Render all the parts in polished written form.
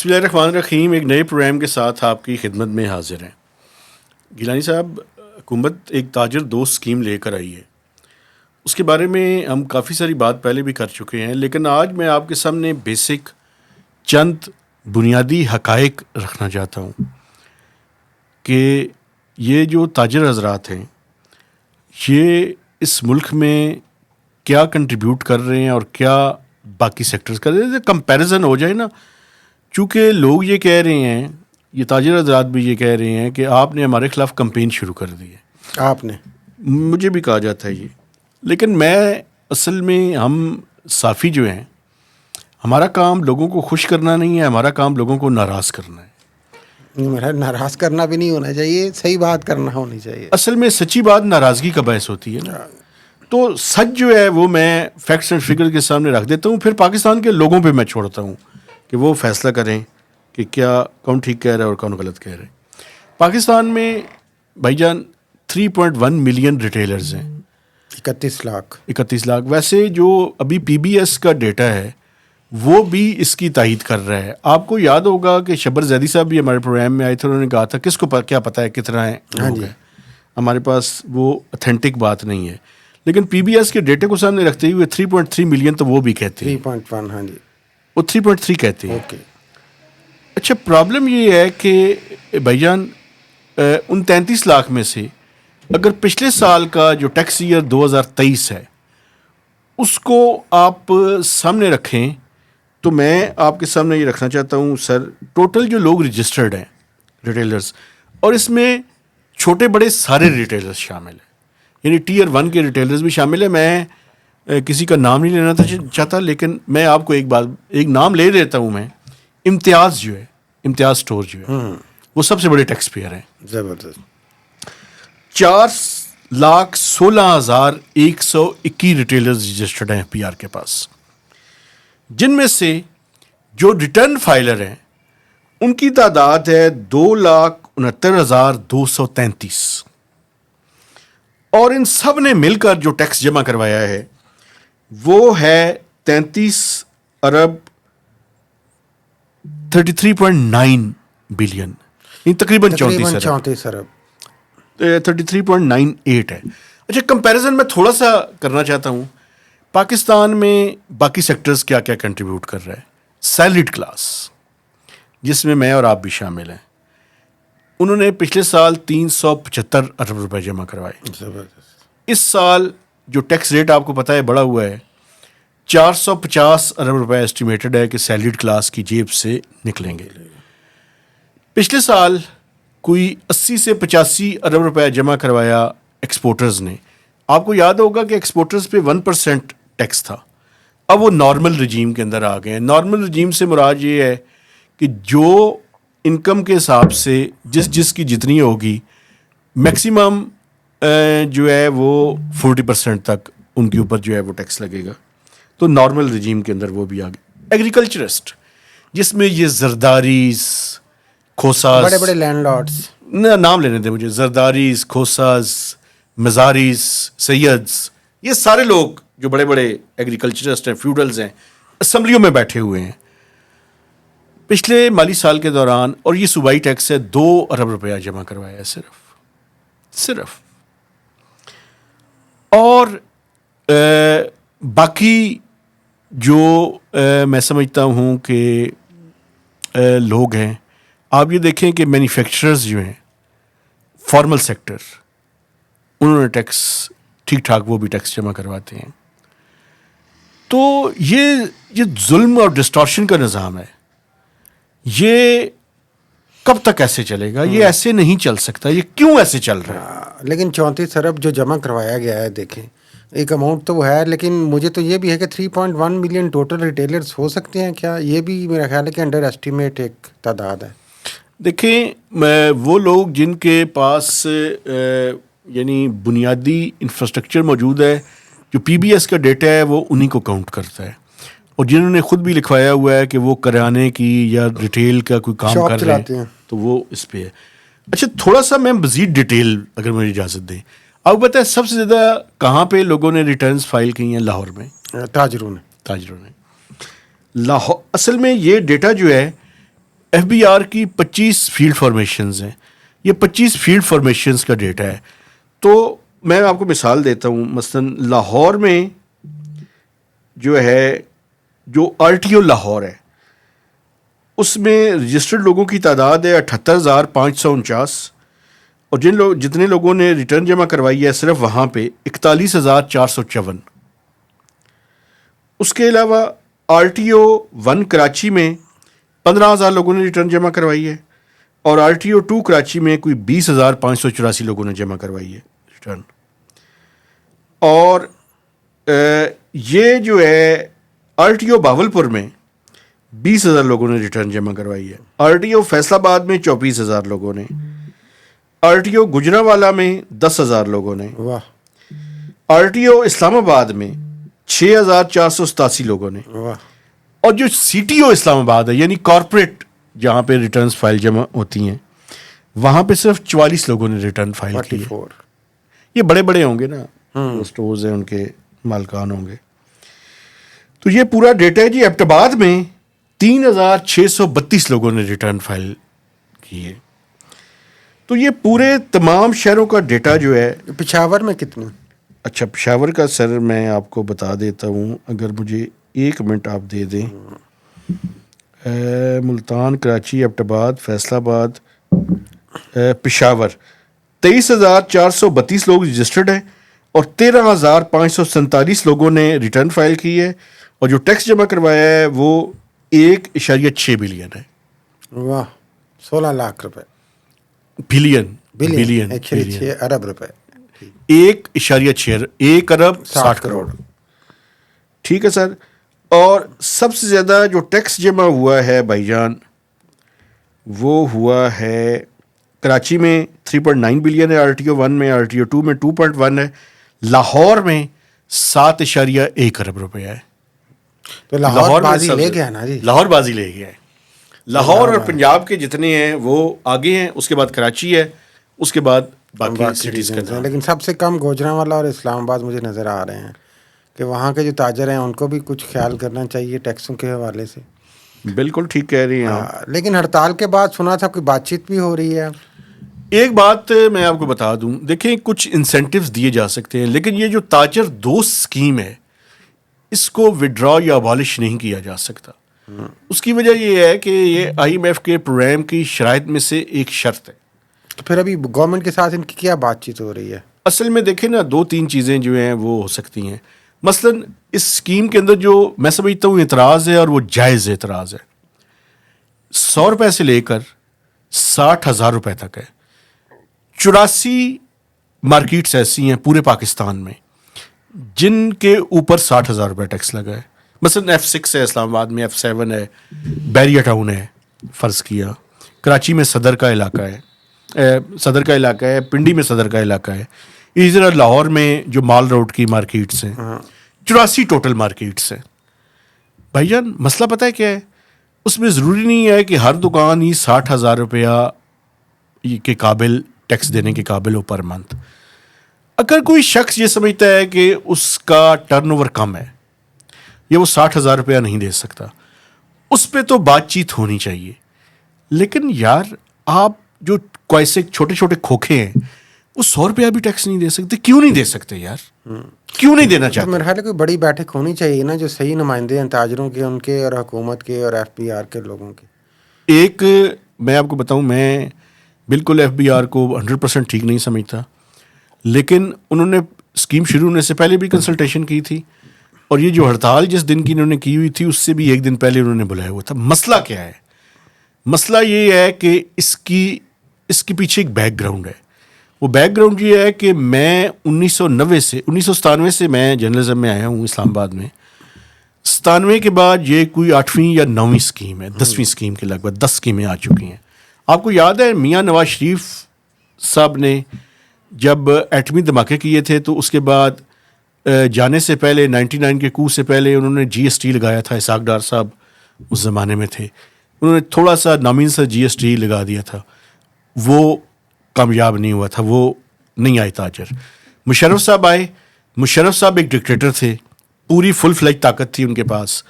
بسم اللہ الرحمن الرحیم. ایک نئے پروگرام کے ساتھ آپ کی خدمت میں حاضر ہیں. گیلانی صاحب, حکومت ایک تاجر دوست اسکیم لے کر آئی ہے. اس کے بارے میں ہم کافی ساری بات پہلے بھی کر چکے ہیں, لیکن آج میں آپ کے سامنے بیسک چند بنیادی حقائق رکھنا چاہتا ہوں کہ یہ جو تاجر حضرات ہیں یہ اس ملک میں کیا کنٹریبیوٹ کر رہے ہیں اور کیا باقی سیکٹرز کر رہے ہیں. کمپیریزن ہو جائے نا, چونکہ لوگ یہ کہہ رہے ہیں, یہ تاجر حضرات بھی یہ کہہ رہے ہیں کہ آپ نے ہمارے خلاف کمپین شروع کر دی ہے. آپ نے, مجھے بھی کہا جاتا ہے یہ, لیکن میں اصل میں ہم صافی جو ہیں, ہمارا کام لوگوں کو خوش کرنا نہیں ہے, ہمارا کام لوگوں کو ناراض کرنا ہے. میرا ناراض کرنا بھی نہیں ہونا چاہیے, صحیح بات کرنا ہونی چاہیے. اصل میں سچی بات ناراضگی کا باعث ہوتی ہے نا. تو سچ جو ہے وہ میں فیکٹس اینڈ فگر کے سامنے رکھ دیتا ہوں, پھر پاکستان کے لوگوں پہ میں چھوڑتا ہوں کہ وہ فیصلہ کریں کہ کیا کون ٹھیک کہہ رہا ہے اور کون غلط کہہ رہے ہیں. پاکستان میں بھائی جان 3.1 ملین ریٹیلرز ہیں, 31 لاکھ. ویسے جو ابھی پی بی ایس کا ڈیٹا ہے وہ بھی اس کی تائید کر رہا ہے. آپ کو یاد ہوگا کہ شبر زیدی صاحب بھی ہمارے پروگرام میں آئے تھے, انہوں نے کہا تھا کس کو کیا پتہ ہے کتنا ہے لوگ ہیں, ہمارے پاس وہ اتھینٹک بات نہیں ہے. لیکن پی بی ایس کے ڈیٹے کو سامنے رکھتے ہوئے 3.3 ملین تو وہ بھی کہتے ہیں, 3.1. ہاں جی, وہ 3.3 کہتے ہیں. اوکے. اچھا, پرابلم یہ ہے کہ بھائی جان ان 33 لاکھ میں سے اگر پچھلے سال کا جو ٹیکس ایئر 2023 ہے اس کو آپ سامنے رکھیں تو میں آپ کے سامنے یہ رکھنا چاہتا ہوں سر, ٹوٹل جو لوگ رجسٹرڈ ہیں ریٹیلرز, اور اس میں چھوٹے بڑے سارے ریٹیلرز شامل ہیں, یعنی ٹیئر 1 کے ریٹیلرز بھی شامل ہیں. میں کسی کا نام نہیں لینا چاہتا, لیکن میں آپ کو ایک نام لے دیتا ہوں. میں امتیاز جو ہے, امتیاز اسٹور جو ہے وہ سب سے بڑے ٹیکس پیئر ہیں. زبردست. 4,16,121 ریٹیلرز رجسٹرڈ ہیں پی آر کے پاس, جن میں سے جو ریٹرن فائلر ہیں ان کی تعداد ہے 2,69,233, اور ان سب نے مل کر جو ٹیکس جمع کروایا ہے وہ ہے 33.9 بلین, تقریباً 34 ارب, 33.98 ہے. اچھا, کمپیریزن میں تھوڑا سا کرنا چاہتا ہوں. پاکستان میں باقی سیکٹرز کیا کیا کنٹریبیوٹ کر رہا ہے. سیلریڈ کلاس, جس میں اور آپ بھی شامل ہیں, انہوں نے پچھلے سال 375 ارب روپے جمع کروائے. اس سال جو ٹیکس ریٹ آپ کو پتہ ہے بڑا ہوا ہے, 450 ارب روپے ایسٹیمیٹڈ ہے کہ سیلریڈ کلاس کی جیب سے نکلیں گے. پچھلے سال کوئی 80 سے 85 ارب روپے جمع کروایا ایکسپورٹرز نے. آپ کو یاد ہوگا کہ ایکسپورٹرز پہ 1% ٹیکس تھا, اب وہ نارمل رجیم کے اندر آ گئے ہیں. نارمل رجیم سے مراد یہ ہے کہ جو انکم کے حساب سے جس کی جتنی ہوگی, میکسیمم جو ہے وہ 40% تک ان کے اوپر جو ہے وہ ٹیکس لگے گا. تو نارمل رجیم کے اندر وہ بھی آ گئے. ایگریکلچرسٹ, جس میں یہ زرداریز, کھوساز, بڑے بڑے لینڈ لارڈس, نام لینے دیں مجھے, زرداریز, کھوساز, مزاریز, سیدز, یہ سارے لوگ جو بڑے بڑے ایگریکلچرسٹ ہیں, فیوڈلز ہیں, اسمبلیوں میں بیٹھے ہوئے ہیں. پچھلے مالی سال کے دوران, اور یہ صوبائی ٹیکس ہے, 2 ارب روپیہ جمع کروایا ہے صرف. اور باقی جو میں سمجھتا ہوں کہ لوگ ہیں, آپ یہ دیکھیں کہ مینوفیکچررز جو ہیں, فارمل سیکٹر, انہوں نے ٹیکس ٹھیک ٹھاک وہ بھی ٹیکس جمع کرواتے ہیں. تو یہ ظلم اور ڈسٹارشن کا نظام ہے, یہ کب تک ایسے چلے گا؟ یہ ایسے نہیں چل سکتا. یہ کیوں ایسے چل رہا ہے؟ لیکن 34 ارب جو جمع کروایا گیا ہے, دیکھیں ایک اماؤنٹ تو وہ ہے, لیکن مجھے تو یہ بھی ہے کہ 3.1 ملین ٹوٹل ریٹیلرز ہو سکتے ہیں کیا؟ یہ بھی میرا خیال ہے کہ انڈر ایسٹیمیٹ ایک تعداد ہے. دیکھیں, وہ لوگ جن کے پاس یعنی بنیادی انفراسٹرکچر موجود ہے, جو پی بی ایس کا ڈیٹا ہے وہ انہی کو کاؤنٹ کرتا ہے, اور جنہوں نے خود بھی لکھوایا ہوا ہے کہ وہ کرانے کی یا ریٹیل کا کوئی کام کر رہے ہیں تو وہ اس پہ ہے. اچھا, تھوڑا سا میں مزید ڈیٹیل اگر مجھے اجازت دیں, آپ بتائیں سب سے زیادہ کہاں پہ لوگوں نے ریٹرنز فائل کی ہیں؟ لاہور میں, تاجروں نے. لاہور, اصل میں یہ ڈیٹا جو ہے ایف بی آر کی 25 فیلڈ فارمیشنز ہیں. یہ 25 فیلڈ فارمیشنز کا ڈیٹا ہے. تو میں آپ کو مثال دیتا ہوں. مثلاً لاہور میں جو ہے جو آر ٹی او لاہور ہے اس میں رجسٹرڈ لوگوں کی تعداد ہے 78,549 اور جتنے لوگوں نے ریٹرن جمع کروائی ہے صرف وہاں پہ 41,454. اس کے علاوہ آر ٹی او 1 کراچی میں 15,000 لوگوں نے ریٹرن جمع کروائی ہے اور آر ٹی او 2 کراچی میں کوئی 20,584 لوگوں نے جمع کروائی ہے ریٹرن. اور یہ جو ہے آر ٹی او باولپور میں 20,000 لوگوں نے ریٹرن جمع کروائی ہے. آر ٹی او فیصل آباد میں 24,000 لوگوں نے. آر ٹی او گجرانوالہ میں 10,000 لوگوں نے. واہ. آر ٹی او اسلام آباد میں 6,487 لوگوں نے. واہ. اور جو سی ٹی او اسلام آباد ہے یعنی کارپوریٹ جہاں پہ ریٹرنز فائل جمع ہوتی ہیں وہاں پہ صرف 44 لوگوں نے ریٹرن فائل کی ہے. 44. یہ بڑے بڑے ہوں گے نا اسٹورز ہیں ان کے مالکان ہوں گے. تو یہ پورا ڈیٹا ہے جی. ایبٹ آباد میں 3,632 لوگوں نے ریٹرن فائل کی ہے. تو یہ پورے تمام شہروں کا ڈیٹا جو ہے. پشاور میں کتنے؟ اچھا پشاور کا سر میں آپ کو بتا دیتا ہوں اگر مجھے 1 منٹ آپ دے دیں. ملتان، کراچی، ایبٹ آباد، فیصل آباد، پشاور 23,432 لوگ رجسٹرڈ ہیں اور 13,547 لوگوں نے ریٹرن فائل کی ہے اور جو ٹیکس جمع کروایا ہے وہ 1.6 بلین ہے. واہ. 16 لاکھ روپے. بلین 6 ارب روپے. 1.6 1 ارب 60 کروڑ. ٹھیک ہے سر. اور سب سے زیادہ جو ٹیکس جمع ہوا ہے بھائی جان وہ ہوا ہے کراچی میں 3.9 بلین ہے. آر ٹی او 1 میں، آر ٹی او 2 میں 2.1 ہے. لاہور میں 7.1 ارب روپے ہے. تو لاہور بازی لے گیا نا جی. لاہور بازی لے گیا ہے. لاہور اور پنجاب کے جتنے ہیں وہ آگے ہیں. اس کے بعد کراچی ہے. اس کے بعد باقی سٹیز کا نام. لیکن سب سے کم گوجرانوالہ اور اسلام آباد مجھے نظر آ رہے ہیں کہ وہاں کے جو تاجر ہیں ان کو بھی کچھ خیال کرنا چاہیے ٹیکسوں کے حوالے سے. بالکل ٹھیک کہہ رہی ہیں آپ. لیکن ہڑتال کے بعد سنا تھا کوئی بات چیت بھی ہو رہی ہے. ایک بات میں آپ کو بتا دوں. دیکھیں کچھ انسینٹیوز دیے جا سکتے ہیں لیکن یہ جو تاجر دوست اسکیم ہے اس کو وڈرا یا ابالش نہیں کیا جا سکتا. اس کی وجہ یہ ہے کہ یہ آئی ایم ایف کے پروگرام کی شرائط میں سے ایک شرط ہے. تو پھر ابھی گورنمنٹ کے ساتھ ان کی کیا بات چیت ہو رہی ہے؟ اصل میں دیکھیں نا 2-3 چیزیں جو ہیں وہ ہو سکتی ہیں. مثلاً اس اسکیم کے اندر جو میں سمجھتا ہوں اعتراض ہے اور وہ جائز اعتراض ہے. 100 روپے سے لے کر 60,000 روپے تک ہے. 84 مارکیٹس ایسی ہیں پورے پاکستان میں جن کے اوپر 60,000 روپے ٹیکس لگا ہے. مثلاً F6 ہے اسلام آباد میں، F7 ہے، بیریا ٹاؤن ہے فرض کیا، کراچی میں صدر کا علاقہ ہے، پنڈی میں صدر کا علاقہ ہے. اسی طرح لاہور میں جو مال روڈ کی مارکیٹس ہیں 84 ٹوٹل مارکیٹس ہیں. بھائی جان مسئلہ پتہ ہے کیا ہے؟ اس میں ضروری نہیں ہے کہ ہر دکان ہی 60,000 روپیہ کے قابل ٹیکس دینے کے قابل ہو پر منتھ. اگر کوئی شخص یہ سمجھتا ہے کہ اس کا ٹرن اوور کم ہے یا وہ 60,000 روپیہ نہیں دے سکتا اس پہ تو بات چیت ہونی چاہیے. لیکن یار آپ جو کویسے چھوٹے چھوٹے کھوکھے ہیں وہ 100 روپیہ بھی ٹیکس نہیں دے سکتے. کیوں نہیں دے سکتے یار؟ کیوں نہیں دینا چاہتے؟ میرے خیال ہے کوئی بڑی بیٹھک ہونی چاہیے نا جو صحیح نمائندے ہیں تاجروں کے، ان کے اور حکومت کے اور ایف بی آر کے لوگوں کے. ایک میں آپ کو بتاؤں میں بالکل ایف بی آر کو 100% ٹھیک نہیں سمجھتا لیکن انہوں نے اسکیم شروع ہونے سے پہلے بھی کنسلٹیشن کی تھی اور یہ جو ہڑتال جس دن کی انہوں نے کی ہوئی تھی اس سے بھی 1 دن پہلے انہوں نے بلایا ہوا تھا. مسئلہ کیا ہے؟ مسئلہ یہ ہے کہ اس کے پیچھے ایک بیک گراؤنڈ ہے. وہ بیک گراؤنڈ یہ ہے کہ میں 1997 سے میں جرنلزم میں آیا ہوں اسلام آباد میں. 97 کے بعد یہ کوئی 8ویں یا 9ویں اسکیم ہے. 10ویں اسکیم کے لگ بھگ 10 اسکیمیں آ چکی ہیں. آپ کو یاد ہے میاں نواز شریف صاحب نے جب ایٹمی دھماکے کیے تھے تو اس کے بعد جانے سے پہلے 99 کے کو سے پہلے انہوں نے جی ایس ٹی لگایا تھا. اسحاق ڈار صاحب اس زمانے میں تھے. انہوں نے تھوڑا سا نامین سا جی ایس ٹی لگا دیا تھا. وہ کامیاب نہیں ہوا تھا. وہ نہیں آئے تاجر. مشرف صاحب آئے. مشرف صاحب ایک ڈکٹیٹر تھے. پوری فل فلیج طاقت تھی ان کے پاس.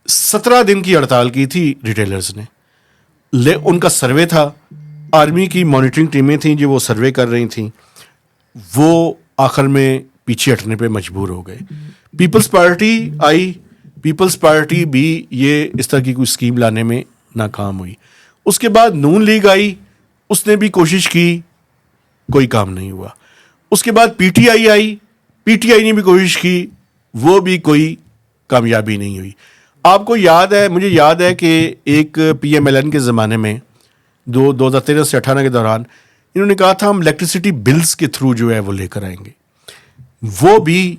17 دن کی ہڑتال کی تھی ریٹیلرز نے ان کا سروے تھا, آرمی کی مانیٹرنگ ٹیمیں تھیں جو وہ سروے کر رہی تھیں, وہ آخر میں پیچھے ہٹنے پہ مجبور ہو گئے. پیپلز پارٹی آئی, پیپلز پارٹی بھی یہ اس طرح کی کوئی اسکیم لانے میں ناکام ہوئی. اس کے بعد نون لیگ آئی, اس نے بھی کوشش کی, کوئی کام نہیں ہوا. اس کے بعد P T I I, P T I نے بھی کوشش کی, وہ بھی کوئی کامیابی نہیں ہوئی. آپ کو یاد ہے, مجھے یاد ہے کہ ایک پی ایم ایل این کے زمانے میں 2013 سے 2018 کے دوران انہوں نے کہا تھا ہم الیکٹریسٹی بلز کے تھرو جو ہے وہ لے کر آئیں گے, وہ بھی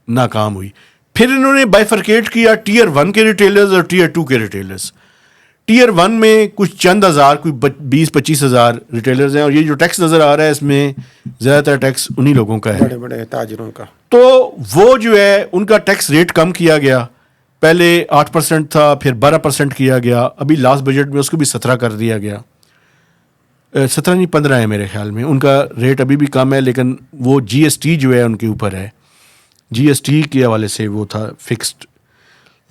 ناکام ہوئی. پھر انہوں نے بائیفرکیٹ کیا ٹیئر 1 کے ریٹیلرز اور ٹیئر 2 کے ریٹیلرز. ٹیئر 1 میں کچھ چند ہزار, کوئی 20-25 ہزار ریٹیلرز ہیں, اور یہ جو ٹیکس نظر آ رہا ہے اس میں زیادہ تر ٹیکس انہی لوگوں کا ہے, بڑے بڑے تاجروں کا. تو وہ جو ہے ان کا ٹیکس ریٹ کم کیا گیا. پہلے 8% تھا, پھر 12% کیا گیا, ابھی لاسٹ بجٹ میں اس کو بھی 17 کر دیا گیا. 17 نہیں 15 ہے میرے خیال میں, ان کا ریٹ ابھی بھی کم ہے, لیکن وہ جی ایس ٹی جو ہے ان کے اوپر ہے, جی ایس ٹی کے حوالے سے وہ تھا فکسڈ.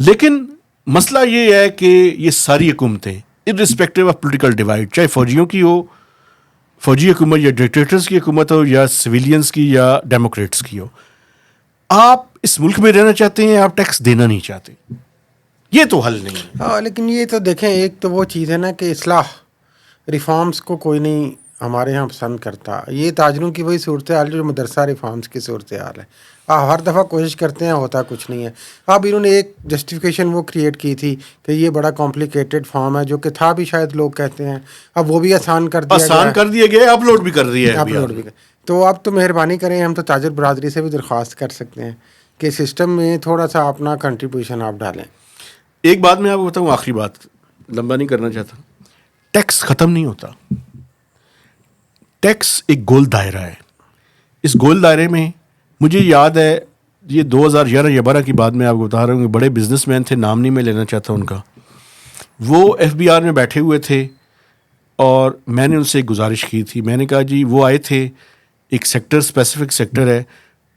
لیکن مسئلہ یہ ہے کہ یہ ساری حکومتیں ارسپیکٹو آف پولیٹیکل ڈیوائڈ, چاہے فوجیوں کی ہو, فوجی حکومت یا ڈکٹیٹرز کی حکومت ہو, یا سویلینز کی یا ڈیموکریٹس کی ہو, آپ اس ملک میں رہنا چاہتے ہیں, آپ ٹیکس دینا نہیں چاہتے, یہ تو حل نہیں ہے. ہاں لیکن یہ تو دیکھیں, ایک تو وہ چیز ہے نا کہ اصلاح ریفارمز کو کوئی نہیں ہمارے یہاں پسند کرتا. یہ تاجروں کی وہی صورتحال جو مدرسہ ریفارمز کی صورتحال ہے. ہر دفعہ کوشش کرتے ہیں, ہوتا کچھ نہیں ہے. اب انہوں نے ایک جسٹیفیکیشن وہ کریٹ کی تھی کہ یہ بڑا کمپلیکیٹڈ فارم ہے, جو کہ تھا بھی شاید لوگ کہتے ہیں, اب وہ بھی آسان کر دیا گیا, اپلوڈ بھی کر دیا ہے, اپلوڈ بھی. تو اب تو مہربانی کریں, ہم تو تاجر برادری سے بھی درخواست کر سکتے ہیں کہ سسٹم میں تھوڑا سا اپنا کنٹریبیوشن آپ ڈالیں. ایک بات میں آپ کو بتاؤں, آخری بات, لمبا نہیں کرنا چاہتا. ٹیکس ختم نہیں ہوتا. ٹیکس ایک گول دائرہ ہے. اس گول دائرے میں مجھے یاد ہے, یہ 2011 یا 12 کی بات میں آپ کو بتا رہا ہوں کہ بڑے بزنس مین تھے, نام نہیں میں لینا چاہتا ان کا, وہ ایف بی آر میں بیٹھے ہوئے تھے, اور میں نے ان سے ایک گزارش کی تھی. میں نے کہا جی, وہ آئے تھے, ایک سیکٹر اسپیسیفک سیکٹر ہے,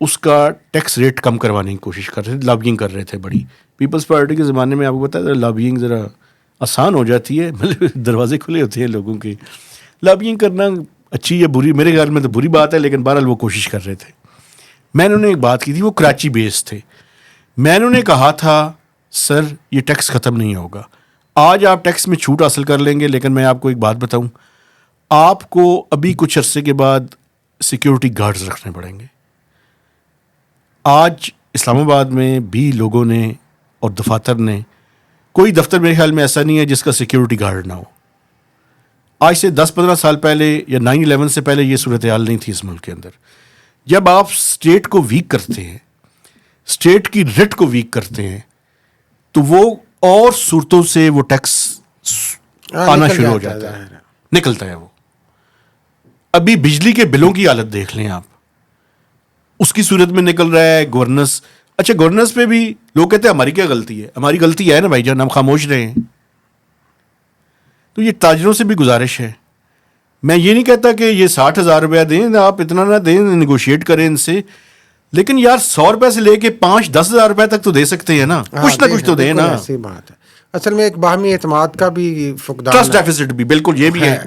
اس کا ٹیکس ریٹ کم کروانے کی کوشش کر رہے تھے, لابینگ کر رہے تھے بڑی. پیپلز پارٹی کے زمانے میں آپ کو پتا ہے لابینگ ذرا آسان ہو جاتی ہے, مطلب دروازے کھلے ہوتے ہیں لوگوں کے. لابینگ کرنا اچھی یا بری, میرے خیال میں تو بری بات ہے, لیکن بہرحال وہ کوشش کر رہے تھے. میں نے انہیں ایک بات کی تھی, وہ کراچی بیس تھے. میں نے انہیں کہا تھا سر یہ ٹیکس ختم نہیں ہوگا, آج آپ ٹیکس میں چھوٹ حاصل کر لیں گے, لیکن میں آپ کو ایک بات بتاؤں, آپ کو ابھی کچھ عرصے کے بعد سیکیورٹی گارڈز رکھنے پڑیں گے. آج اسلام آباد میں بھی لوگوں نے اور دفاتر نے, کوئی دفتر میرے خیال میں ایسا نہیں ہے جس کا سیکیورٹی گارڈ نہ ہو. آج سے 10-15 سال پہلے یا 9/11 سے پہلے یہ صورتحال نہیں تھی اس ملک کے اندر. جب آپ اسٹیٹ کو ویک کرتے ہیں, اسٹیٹ کی ریٹ کو ویک کرتے ہیں, تو وہ اور صورتوں سے وہ ٹیکس آنا شروع ہو جاتا ہے, نکلتا ہے وہ. ابھی بجلی کے بلوں کی حالت دیکھ لیں آپ, اس کی صورت میں نکل رہا ہے گورننس. اچھا گورننس پہ بھی لوگ کہتے ہیں ہماری کیا غلطی ہے, ہماری غلطی ہے نا بھائی جان, ہم خاموش رہے ہیں. تو یہ تاجروں سے بھی گزارش ہے, میں یہ نہیں کہتا کہ یہ 60,000 روپیہ دیں, آپ اتنا نہ دیں, نیگوشیٹ کریں ان سے, لیکن یار 100 روپے سے لے کے 5-10 ہزار روپے تک تو دے سکتے ہیں نا, کچھ نہ کچھ تو دیں نا. ایسی بات ہے. اصل میں ایک باہمی اعتماد کا بھی فقدان, ٹرسٹ ڈیفیسٹ بھی بالکل یہ بھی ہے,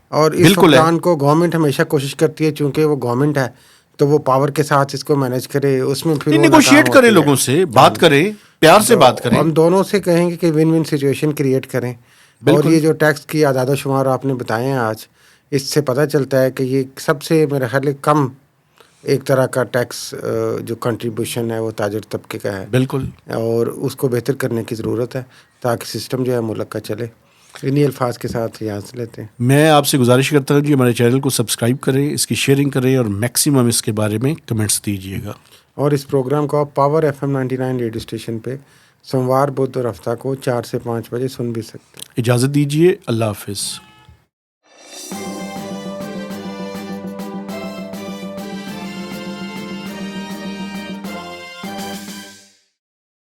اور اس فقدان کو گورنمنٹ ہمیشہ کوشش کرتی ہے, چونکہ وہ گورنمنٹ ہے تو وہ پاور کے ساتھ اس کو مینیج کرے, اس میں پھر نیگوشیٹ کرے, لوگوں سے بات کریں, پیار سے بات کریں. ہم دونوں سے کہیں گے کہ ون ون سچویشن کریٹ کریں. اور یہ جو ٹیکس کی اعداد و شمار آپ نے بتائے ہیں آج, اس سے پتہ چلتا ہے کہ یہ سب سے میرے خیال کم ایک طرح کا ٹیکس جو کنٹریبیوشن ہے وہ تاجر طبقے کا ہے. بالکل, اور اس کو بہتر کرنے کی ضرورت ہے تاکہ سسٹم جو ہے ملک کا چلے. انہی الفاظ کے ساتھ یہاں سے لیتے ہیں. میں آپ سے گزارش کرتا ہوں جی, ہمارے چینل کو سبسکرائب کریں, اس کی شیئرنگ کریں, اور میکسیمم اس کے بارے میں کمنٹس دیجیے گا. اور اس پروگرام کو آپ پاور FM 99 ریڈیو اسٹیشن پہ سوموار, بدھ اور ہفتہ کو 4 سے 5 بجے سن بھی سکتے ہیں. اجازت دیجیے, اللہ حافظ.